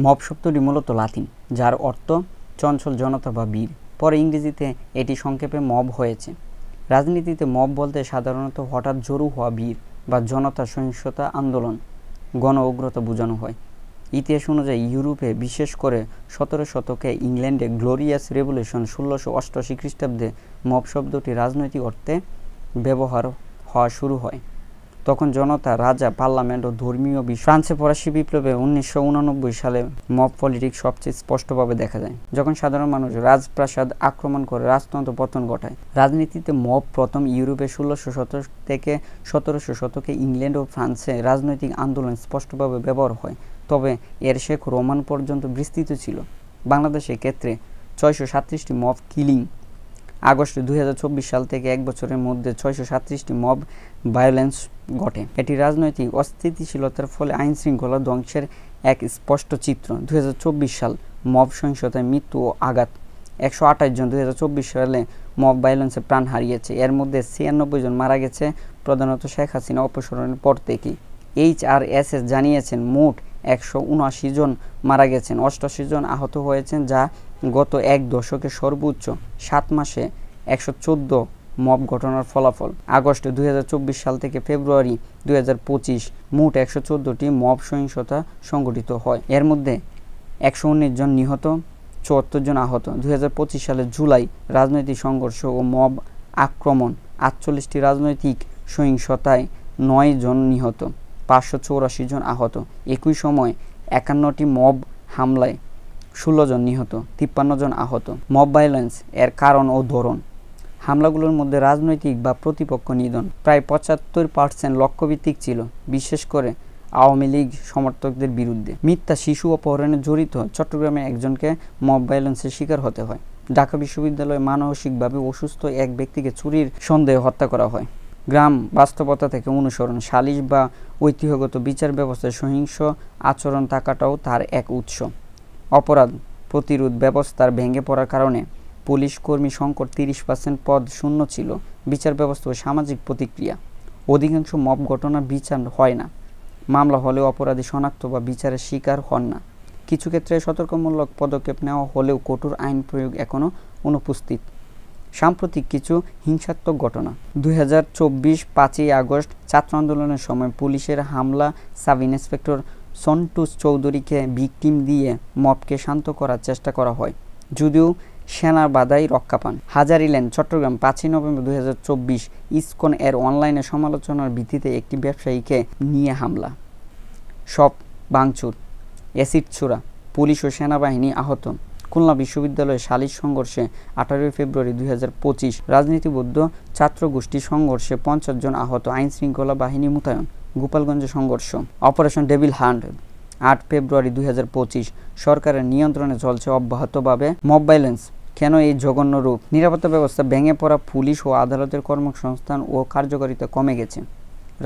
Mob শব্দটি মূলত লাতিন, যার অর্থ চঞ্চল জনতা বা বীর। পরে ইংরেজিতে এটি সংক্ষেপে মব হয়েছে। রাজনীতিতে মব বলতে সাধারণত হঠাৎ জড়ো হওয়া ভিড় বা জনতা সহিংসতা আন্দোলন, গণ উগ্রতা বোঝানো হয়। ইতিহাস অনুযায়ী ইউরোপে, বিশেষ করে 17 শতকে ইংল্যান্ডে গ্লোরিয়াস রেভলিউশন 1688 খ্রিস্টাব্দে মব শব্দটি রাজনৈতিক অর্থে ব্যবহার হওয়া শুরু হয়। তখন জনতা, রাজা, পার্লামেন্ট ও ধর্মীয় ফ্রান্সে ফরাসি বিপ্লবে 1989 সালে মব পলিটিক্স সবচেয়ে স্পষ্টভাবে দেখা যায়, যখন সাধারণ মানুষ রাজপ্রাসাদ আক্রমণ করে রাজতন্ত্র পতন ঘটায়। রাজনীতিতে মব প্রথম ইউরোপে 1600 শতক থেকে 1700 শতকে ইংল্যান্ড ও ফ্রান্সে রাজনৈতিক আন্দোলন স্পষ্টভাবে ব্যবহার হয়, তবে এর শেখ রোমান পর্যন্ত বিস্তৃত ছিল। বাংলাদেশের ক্ষেত্রে 637টি মব কিলিং আগস্ট 2024 সাল থেকে এক বছরের মধ্যে 637টি মব ভায়োলেন্স ঘটে। এটি রাজনৈতিক অস্থিতিশীলতার ফলে আইনশৃঙ্খলা ধ্বংসের এক স্পষ্ট চিত্র। 2024 সাল মব সহিংসতায় মৃত্যু ও আঘাত: 128 জন 2024 সালে মব ভায়োলেন্সে প্রাণ হারিয়েছে। এর মধ্যে 96 জন মারা গেছে প্রধানত শেখ হাসিনা অপসারণের পর থেকেই। HRSS জানিয়েছেন মোট 179 জন মারা গেছেন, 88 জন আহত হয়েছেন, যা গত এক দশকে সর্বোচ্চ। 7 মাসে 114 মব ঘটনার ফলাফল। আগস্ট 2024 সাল থেকে ফেব্রুয়ারি 2025 মোট 114টি মব সহিংসতা সংঘটিত হয়। এর মধ্যে 119 জন নিহত, 74 জন আহত। 2025 সালের জুলাই রাজনৈতিক সংঘর্ষ ও মব আক্রমণ: 48টি রাজনৈতিক সহিংসতায় 9 জন নিহত, 584 জন আহত। একই সময় 51টি মব হামলায় 16 জন নিহত, 53 জন আহত। মব ভায়োলেন্স এর কারণ ও ধরন: হামলাগুলোর মধ্যে রাজনৈতিক বা প্রতিপক্ষ নিধন প্রায় 75% লক্ষ্যভিত্তিক ছিল, বিশেষ করে আওয়ামী লীগ সমর্থকদের বিরুদ্ধে। মিথ্যা শিশু অপহরণে জড়িত: চট্টগ্রামে একজনকে মব ভায়োলেন্সের শিকার হতে হয়। ঢাকা বিশ্ববিদ্যালয়ে মানসিকভাবে অসুস্থ এক ব্যক্তিকে চুরির সন্দেহে হত্যা করা হয়। গ্রাম বাস্তবতা থেকে অনুসরণ: সালিশ বা ঐতিহ্যগত বিচার ব্যবস্থায় সহিংস আচরণ থাকাটাও তার এক উৎস। অপরাধ প্রতিরোধ ব্যবস্থার ভেঙে পড়ার কারণে পুলিশ কর্মী সংকট: 30% পদ শূন্য ছিল। বিচার ব্যবস্থা ও সামাজিক প্রতিক্রিয়া: অধিকাংশ মব ঘটনার বিচার হয় না, মামলা হলেও অপরাধী শনাক্ত বা বিচারের শিকার হন না। কিছু ক্ষেত্রে সতর্কমূলক পদক্ষেপ নেওয়া হলেও কঠোর আইন প্রয়োগ এখনও অনুপস্থিত। সাম্প্রতিক কিছু হিংসাত্মক ঘটনা: 2024 5ই আগস্ট ছাত্র আন্দোলনের সময় পুলিশের হামলা, সাব ইন্সপেক্টর সন্টুস চৌধুরীকে ভিকটিম দিয়ে মবকে শান্ত করার চেষ্টা করা হয়, যদিও সেনার বাধায় রক্ষা পান। হাজারীল্যান্ড, চট্টগ্রাম 5ই নভেম্বর 2024 ইসকন এর অনলাইনে সমালোচনার ভিত্তিতে একটি ব্যবসায়ীকে নিয়ে হামলা, সব ভাঙচুর, অ্যাসিড ছোড়া, পুলিশ ও সেনাবাহিনী আহত। খুলনা বিশ্ববিদ্যালয়ে সালিশ সংঘর্ষে 18 ফেব্রুয়ারি 2025 রাজনীতিবদ্ধ ছাত্রগোষ্ঠী সংঘর্ষে 50 জন আহত, আইনশৃঙ্খলা বাহিনী মোতায়েন। গোপালগঞ্জে সংঘর্ষ, অপারেশন ডেভিল হান্ট 8 ফেব্রুয়ারি 2025 সরকারের নিয়ন্ত্রণে চলছে অব্যাহতভাবে মব ভায়োলেন্স। কেন এই জঘন্য রূপ? নিরাপত্তা ব্যবস্থা ভেঙে পড়া, পুলিশ ও আদালতের কর্মসংস্থান ও কার্যকারিতা কমে গেছে।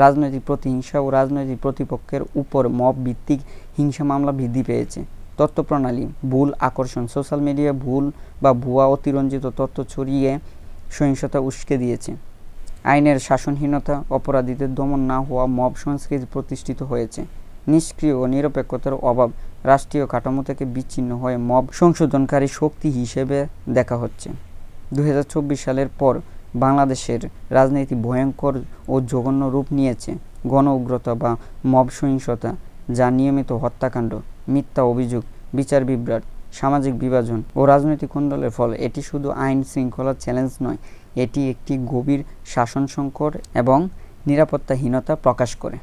রাজনৈতিক প্রতিহিংসা ও রাজনৈতিক প্রতিপক্ষের উপর মব ভিত্তিক হিংসা মামলা বৃদ্ধি পেয়েছে। তথ্যপ্রণালী ভুল আকর্ষণ: সোশ্যাল মিডিয়ায় ভুল বা ভুয়া অতিরঞ্জিত তথ্য ছড়িয়ে সহিংসতা উস্কে দিয়েছে। আইনের শাসনহীনতা: অপরাধীদের দমন না হওয়া মব সংস্কৃতি প্রতিষ্ঠিত হয়েছে। নিষ্ক্রিয় ও নিরপেক্ষতার অভাব: রাষ্ট্রীয় কাঠামো থেকে বিচ্ছিন্ন হয়ে মব সংশোধনকারী শক্তি হিসেবে দেখা হচ্ছে। 2024 সালের পর বাংলাদেশের রাজনীতি ভয়ঙ্কর ও জঘন্য রূপ নিয়েছে। গণ উগ্রতা বা মব সহিংসতা, যা নিয়মিত হত্যাকাণ্ড, মিথ্যা অভিযোগ, বিচার বিভ্রাট, সামাজিক বিভাজন ও রাজনৈতিক কুণ্ডলের ফল। এটি শুধু আইন শৃঙ্খলার চ্যালেঞ্জ নয়, এটি একটি গভীর শাসন সংকট এবং নিরাপত্তাহীনতা প্রকাশ করে।